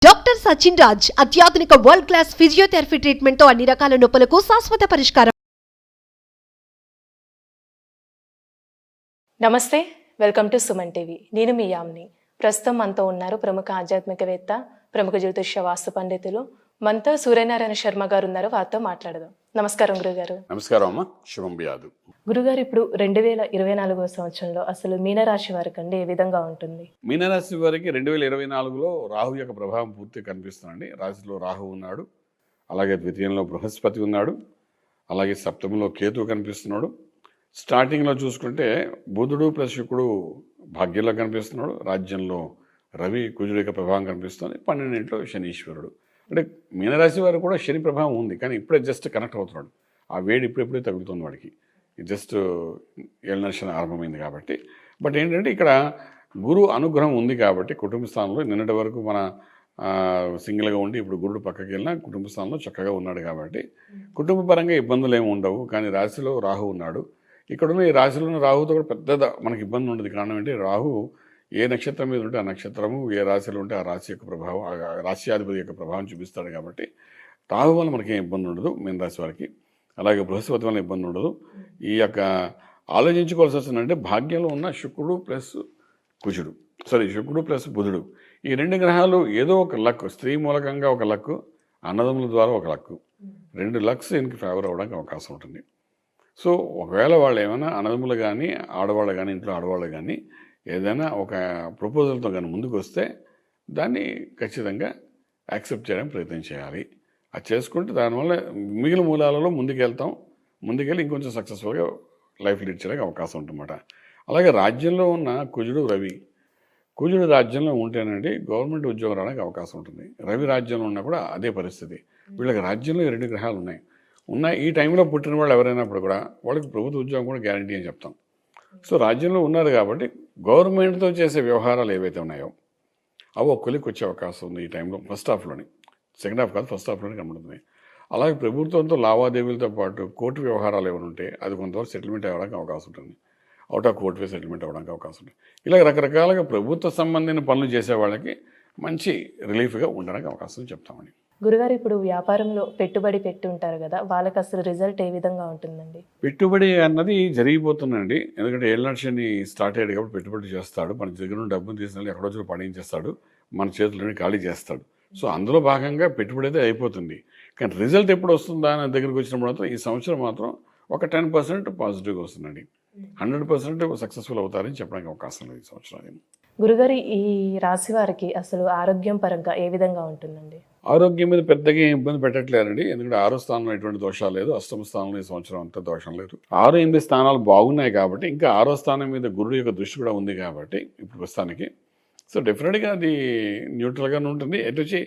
Doctor Sachin Raj అత్యాధునిక world class physiotherapy treatment తో అన్ని రకాల నొప్పులకు శాశ్వత పరిష్కారం. నమస్తే, వెల్కమ్ టు సుమన్ టీవీ. నేను మీ యామ్ని. ప్రస్తుతం మనతో ఉన్నారు ప్రముఖ ఆధ్యాత్మికవేత్త, ప్రముఖ జ్యోతిష్య వాస్తు పండితులు మనతో సూర్యనారాయణ శర్మ గారు ఉన్నారు. వారితో మాట్లాడదాం. నమస్కారం గురుగారు. నమస్కారం అమ్మ, శుభం బియాదు. గురుగారు, ఇప్పుడు 2024 సంవత్సరంలో అసలు మీనరాశి వారికి అండి ఏ విధంగా ఉంటుంది? మీనరాశి వారికి 2024లో రాహు యొక్క ప్రభావం పూర్తిగా కనిపిస్తుందండి. రాశిలో రాహు ఉన్నాడు, అలాగే ద్వితీయంలో బృహస్పతి ఉన్నాడు, అలాగే సప్తమంలో కేతువు కనిపిస్తున్నాడు. స్టార్టింగ్లో చూసుకుంటే బుధుడు ప్లస్ శుక్రుడు భాగ్యంలో కనిపిస్తున్నాడు, రాజ్యంలో రవి కుజుడు యొక్క ప్రభావం కనిపిస్తుంది, 12 శనీశ్వరుడు. అంటే మీనరాశి వారు కూడా శని ప్రభావం ఉంది, కానీ ఇప్పుడే జస్ట్ కనెక్ట్ అవుతున్నాడు. ఆ వేడి ఇప్పుడే తగులుతుంది వాడికి, జస్ట్ ఏళ్ళనర్షణ ఆరంభమైంది కాబట్టి. బట్ ఏంటంటే ఇక్కడ గురు అనుగ్రహం ఉంది కాబట్టి కుటుంబ స్థానంలో నిన్నటి వరకు మన సింగిల్గా ఉండి ఇప్పుడు గురుడు పక్కకి వెళ్ళినా కుటుంబ స్థానంలో చక్కగా ఉన్నాడు కాబట్టి కుటుంబ పరంగా ఇబ్బందులు ఏమి ఉండవు. కానీ రాశిలో రాహు ఉన్నాడు. ఇక్కడున్న ఈ రాశిలో ఉన్న రాహుతో కూడా పెద్ద మనకి ఇబ్బంది ఉండదు. కారణం ఏంటి, రాహు ఏ నక్షత్రం మీద ఉంటే ఆ నక్షత్రము, ఏ రాశిలో ఉంటే ఆ రాశి యొక్క ప్రభావం, ఆ రాశ్యాధిపతి యొక్క ప్రభావం చూపిస్తాడు కాబట్టి రాహు వల్ల మనకి ఏం ఇబ్బంది ఉండదు మీన రాశి వారికి. అలాగే బృహస్పతి వల్ల ఇబ్బంది ఉండదు. ఈ యొక్క ఆలోచించుకోవాల్సి వస్తుందంటే భాగ్యంలో ఉన్న శుక్రుడు ప్లస్ కుజుడు, శుక్రుడు ప్లస్ బుధుడు, ఈ 2 గ్రహాలు ఏదో ఒక లక్, స్త్రీ మూలకంగా ఒక లక్, అన్నదమ్ముల ద్వారా ఒక లక్, 2 లక్స్ దీనికి ఫేవర్ అవ్వడానికి అవకాశం ఉంటుంది. సో ఒకవేళ వాళ్ళు ఏమైనా అన్నదమ్ములు కానీ ఆడవాళ్ళు కానీ ఇంట్లో ఆడవాళ్ళు కానీ ఏదైనా ఒక ప్రపోజల్తో కానీ ముందుకు వస్తే దాన్ని ఖచ్చితంగా యాక్సెప్ట్ చేయడానికి ప్రయత్నం చేయాలి. అది చేసుకుంటే దానివల్ల మిగిలిన మూలాలలో ముందుకెళ్ళి ఇంకొంచెం సక్సెస్ఫుల్గా లైఫ్ లీడ్ చేయడానికి అవకాశం ఉంటుందన్నమాట. అలాగే రాజ్యంలో ఉన్న కుజుడు రాజ్యంలో ఉంటేనండి గవర్నమెంట్ ఉద్యోగం రావడానికి అవకాశం ఉంటుంది. రవి రాజ్యంలో ఉన్నా కూడా అదే పరిస్థితి. వీళ్ళకి రాజ్యంలో 2 గ్రహాలు ఉన్నాయి. ఈ టైంలో పుట్టిన వాళ్ళు ఎవరైనప్పుడు కూడా వాళ్ళకి ప్రభుత్వ ఉద్యోగం కూడా గ్యారంటీ అని చెప్తాం. సో రాజ్యంలో ఉన్నారు కాబట్టి గవర్నమెంట్తో చేసే వ్యవహారాలు ఏవైతే ఉన్నాయో అవి ఒక కొలికి వచ్చే అవకాశం ఉంది ఈ టైంలో. ఫస్ట్ హాఫ్లోని, సెకండ్ హాఫ్ కాదు, ఫస్ట్ హాఫ్లోనే కనబడుతుంది. అలాగే ప్రభుత్వంతో లావాదేవీలతో పాటు కోర్టు వ్యవహారాలు ఏమైనా ఉంటే అది కొంతవరకు సెటిల్మెంట్ అవ్వడానికి అవకాశం ఉంటుంది. Out of court way settlement అవ్వడానికి అవకాశం ఉంటుంది. ఇలా రకరకాలుగా ప్రభుత్వ సంబంధించిన పనులు చేసే వాళ్ళకి మంచి రిలీఫ్గా ఉండడానికి అవకాశం చెప్తామని. గురుగారు, ఇప్పుడు వ్యాపారంలో పెట్టుబడి పెట్టి ఉంటారు కదా, వాళ్ళకి అసలు రిజల్ట్ ఏ విధంగా ఉంటుందండి? పెట్టుబడి అన్నది జరిగిపోతుందండి. ఎందుకంటే ఏళ్ళనర్షని స్టార్ట్ అయ్యాడు కాబట్టి పెట్టుబడి చేస్తాడు. మన దగ్గర నుండి డబ్బును తీసుకెళ్ళి ఎక్కడో చోట పడించేస్తాడు, మన చేతుల్లోనే ఖాళీ చేస్తాడు. సో అందులో భాగంగా పెట్టుబడి అయితే అయిపోతుంది. కానీ రిజల్ట్ ఎప్పుడు వస్తుందా అని దగ్గరికి వచ్చినప్పుడు మాత్రం ఈ సంవత్సరం మాత్రం ఒక 10% పాజిటివ్గా వస్తుందండి. 100% సక్సెస్ఫుల్ అవుతారని చెప్పడానికి అవకాశం లేదు ఈ సంవత్సరాన్ని. గురుగారు, ఈ రాశి వారికి అసలు ఆరోగ్యం పరంగా ఏ విధంగా ఉంటుందండి? ఆరోగ్యం మీద పెద్దగా ఏం ఇబ్బంది పెట్టట్లేదండి. ఎందుకంటే 6వ స్థానంలో ఎటువంటి దోషాలు లేదు, 8వ స్థానంలో ఈ సంవత్సరం అంతా దోషం లేదు. 6, 8 స్థానాలు బాగున్నాయి కాబట్టి, ఇంకా 6వ స్థానం మీద గురుడు యొక్క దృష్టి కూడా ఉంది కాబట్టి ఇప్పుడు ప్రస్తుతానికి సో డెఫినెట్గా అది న్యూట్రల్గానే ఉంటుంది. వచ్చి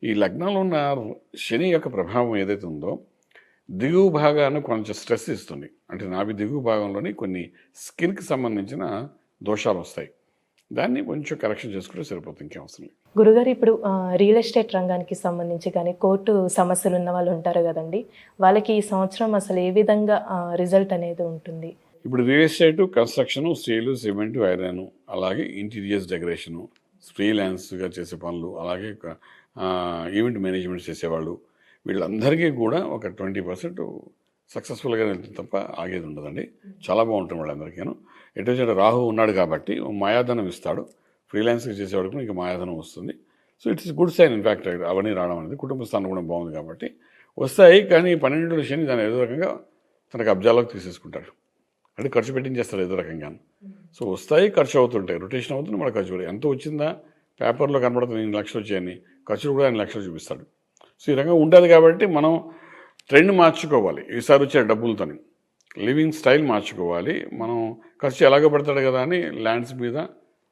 ఈ లగ్నంలో ఉన్న శని యొక్క ప్రభావం ఏదైతే ఉందో దిగువ భాగాన్ని కొంచెం స్ట్రెస్ ఇస్తుంది. అంటే నాభి దిగువ భాగంలోని కొన్ని స్కిన్కి సంబంధించిన దోషాలు వస్తాయి. దాన్ని కొంచెం కరెక్షన్ చేసుకుంటే సరిపోతుంది, ఇంకేం అవసరం లేదు. గురుగారు, ఇప్పుడు రియల్ ఎస్టేట్ రంగానికి సంబంధించి కానీ కోర్టు సమస్యలు ఉన్న వాళ్ళు ఉంటారు కదండి, వాళ్ళకి ఈ సంవత్సరం అసలు ఏ విధంగా రిజల్ట్ అనేది ఉంటుంది? ఇప్పుడు real estate, construction, steel, cement, iron, అలాగే ఇంటీరియర్స్ డెకరేషను, ఫ్రీలాన్స్గా చేసే పనులు, అలాగే ఈవెంట్ మేనేజ్మెంట్ చేసేవాళ్ళు, వీళ్ళందరికీ కూడా ఒక 20% సక్సెస్ఫుల్గా వెళ్తుంది తప్ప ఆగేది ఉండదండి. చాలా బాగుంటుంది వాళ్ళందరికీను. ఎటు రాహు ఉన్నాడు కాబట్టి మాయాధనం ఇస్తాడు. ఫ్రీలాన్స్గా చేసేవాడు కూడా ఇంకా మాయాధనం వస్తుంది. So it's good sign. In fact అవన్నీ రావడం అనేది కుటుంబ స్థానం కూడా బాగుంది కాబట్టి వస్తాయి. కానీ 12 శని దాని ఏదో రకంగా తనకు అబ్జాలోకి తీసేసుకుంటాడు, అంటే ఖర్చు పెట్టించేస్తాడు ఏదో రకంగా. సో వస్తాయి, ఖర్చు అవుతుంటాయి, రొటేషన్ అవుతుంది, మన ఖర్చు కూడా ఎంత వచ్చిందా పేపర్లో కనబడుతుంది 8 లక్షలు వచ్చాయని, ఖర్చులు కూడా 8 లక్షలు చూపిస్తాడు. సో ఈ రకంగా ఉంటుంది కాబట్టి మనం ట్రెండ్ మార్చుకోవాలి. ఈసారి వచ్చే డబ్బులతోని లివింగ్ స్టైల్ మార్చుకోవాలి. మనం ఖర్చు ఎలాగో పెడతాడు కదా అని ల్యాండ్స్ మీద,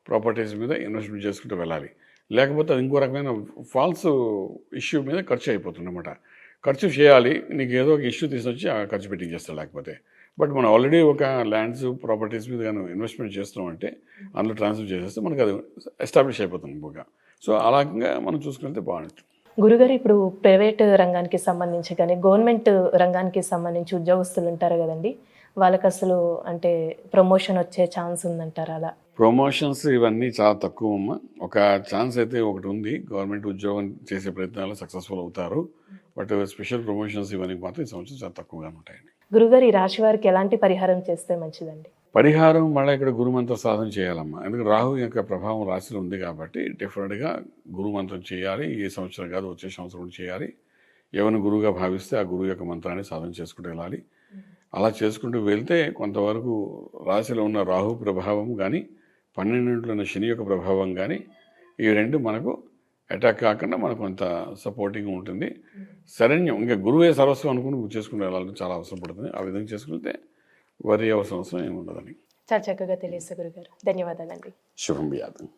ప్రాపర్టీస్ మీద ఇన్వెస్ట్మెంట్ చేసుకుంటూ వెళ్ళాలి. లేకపోతే అది ఇంకో రకమైన ఫాల్స్ ఇష్యూ మీద ఖర్చు అయిపోతుంది అన్నమాట. ఖర్చు చేయాలి, నీకు ఏదో ఒక ఇష్యూ తీసుకొచ్చి ఆ ఖర్చు పెట్టించేస్తాడు లేకపోతే. బట్ మనం ఆల్రెడీ ఒక ల్యాండ్స్, ప్రాపర్టీస్ మీద కానీ ఇన్వెస్ట్మెంట్ చేస్తున్నామంటే అందులో ట్రాన్స్ఫర్ చేసేస్తే మనకు అది ఎస్టాబ్లిష్ అయిపోతుంది బాగా. సో అలాగా మనం చూసుకుంటే బాగుంటుంది. గురుగారు, ఇప్పుడు ప్రైవేట్ రంగానికి సంబంధించి కానీ గవర్నమెంట్ రంగానికి సంబంధించి ఉద్యోగస్తులు ఉంటారు కదండి, వాళ్ళకి అసలు అంటే ప్రమోషన్ వచ్చే ఛాన్స్ ఉందంటారా? అలా ప్రమోషన్స్ ఇవన్నీ చాలా తక్కువ అమ్మ. ఒక ఛాన్స్ అయితే ఒకటి ఉంది, గవర్నమెంట్ ఉద్యోగం చేసే ప్రయత్నాలు సక్సెస్ఫుల్ అవుతారు. బట్ స్పెషల్ ప్రమోషన్స్ ఇవన్నీ మాత్రం ఈ సంవత్సరం చాలా తక్కువగా ఉంటాయండి. గురుగారు, ఈ రాశి వారికి ఎలాంటి పరిహారం చేస్తే మంచిదండి? పరిహారం మళ్ళీ ఇక్కడ గురుమంత్ర సాధన చేయాలమ్మా. ఎందుకంటే రాహు యొక్క ప్రభావం రాశిలో ఉంది కాబట్టి డెఫినెట్గా గురుమంత్రం చేయాలి. ఈ సంవత్సరం కాదు, వచ్చే సంవత్సరం కూడా చేయాలి. ఎవరిని గురువుగా భావిస్తే ఆ గురువు యొక్క మంత్రాన్ని సాధన చేసుకుంటూ వెళ్ళాలి. అలా చేసుకుంటూ వెళ్తే కొంతవరకు రాశిలో ఉన్న రాహు ప్రభావం కానీ 12 ఉన్న శని యొక్క ప్రభావం కానీ ఈ రెండు మనకు అటాక్ కాకుండా మనకు కొంత సపోర్టింగ్ ఉంటుంది. శరణ్యం ఇంకా గురువే సర్వస్వం అనుకుని చేసుకుంటూ వెళ్ళాలని చాలా అవసరం పడుతుంది. ఆ విధంగా చేసుకుంటే వరి అవసరం ఏమి ఉండదని. చాలా చక్కగా తెలియదు గురుగారు. ధన్యవాదాలండి. శుభం బియాదం.